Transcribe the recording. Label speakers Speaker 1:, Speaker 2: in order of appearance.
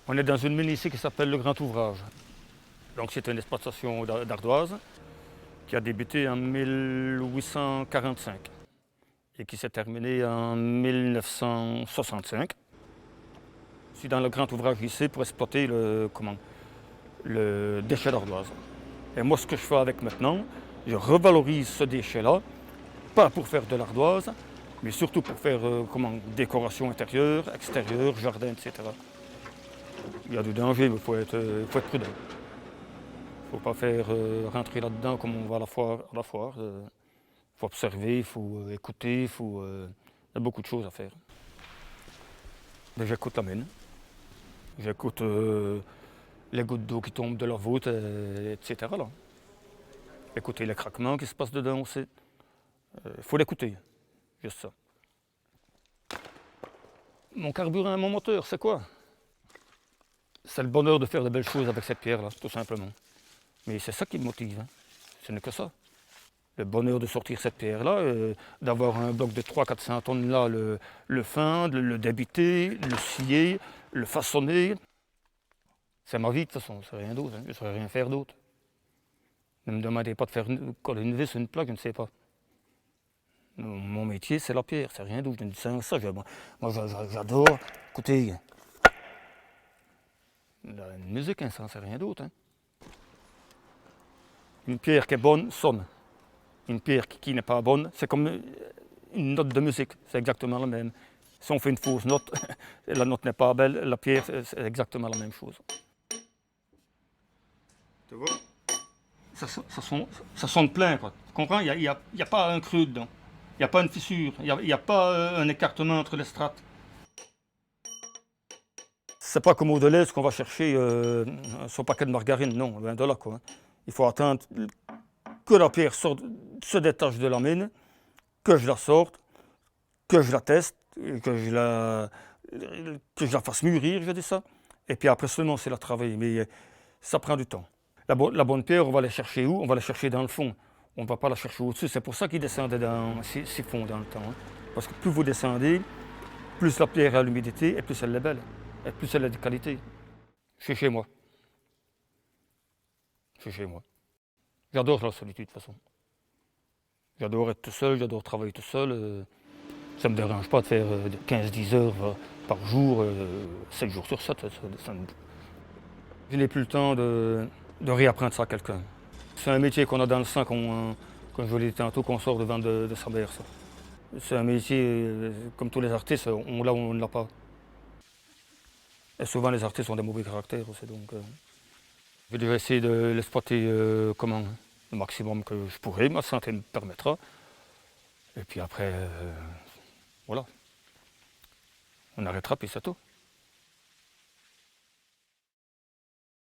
Speaker 1: On est dans une mine ici qui s'appelle le Grand Ouvrage. Donc c'est une exploitation d'ardoise qui a débuté en 1845 et qui s'est terminée en 1965. Je suis dans le Grand Ouvrage ici pour exploiter le déchet d'ardoise. Et moi, ce que je fais avec maintenant, je revalorise ce déchet-là, pas pour faire de l'ardoise, mais surtout pour faire décoration intérieure, extérieure, jardin, etc. Il y a du danger, mais il faut être prudent. Il ne faut pas faire rentrer là-dedans comme on va à la foire. Il faut observer, il faut écouter, il y a beaucoup de choses à faire. Mais j'écoute la mine, j'écoute les gouttes d'eau qui tombent de la voûte, etc. Là. Écouter les craquements qui se passent dedans aussi. Il faut l'écouter, juste ça. Mon carburant, mon moteur, c'est quoi? C'est le bonheur de faire de belles choses avec cette pierre-là, tout simplement. Mais c'est ça qui me motive, hein. Ce n'est que ça. Le bonheur de sortir cette pierre-là, d'avoir un bloc de 300-400 tonnes là, le feindre, le débiter, le scier, le façonner. C'est ma vie de toute façon, c'est rien d'autre, hein. Je ne saurais rien faire d'autre. Ne me demandez pas de faire coller une vis, une plaque, je ne sais pas. Mon métier, c'est la pierre, c'est rien d'autre. Je ne dis ça, moi j'adore. Écoutez, la musique, hein, ça, c'est rien d'autre, hein. Une pierre qui est bonne sonne. Une pierre qui n'est pas bonne, c'est comme une note de musique, c'est exactement la même. Si on fait une fausse note, et la note n'est pas belle, la pierre, c'est exactement la même chose. Tu vois? Ça sonne plein, quoi. Tu comprends? Il n'y a pas un creux dedans. Il n'y a pas une fissure. Il n'y a pas un écartement entre les strates. C'est pas comme au Deleuze qu'on va chercher son paquet de margarine, non, loin de là, quoi. Il faut attendre que la pierre se détache de la mine, que je la sorte, que je la teste, que je la fasse mûrir, je dis ça. Et puis après seulement, c'est la travailler. Mais ça prend du temps. La bonne pierre, on va la chercher où? On va la chercher dans le fond. On ne va pas la chercher au-dessus. C'est pour ça qu'ils descendaient si fond dans le temps, hein. Parce que plus vous descendez, plus la pierre a l'humidité et plus elle est belle. Et plus elle est de qualité. Je suis chez moi. Je suis chez moi. J'adore la solitude de toute façon. J'adore être tout seul, j'adore travailler tout seul. Ça ne me dérange pas de faire 15-10 heures par jour, 7 jours sur 7. Je n'ai plus le temps de réapprendre ça à quelqu'un. C'est un métier qu'on a dans le sang, comme je vous l'ai dit tantôt, qu'on sort de sa mère. Ça. C'est un métier, comme tous les artistes, on l'a ou on ne l'a pas. Et souvent les artistes ont des mauvais caractères aussi. Donc, je vais déjà essayer de l'exploiter le maximum que je pourrai, ma santé me permettra. Et puis après, voilà. On arrêtera, puis c'est tout.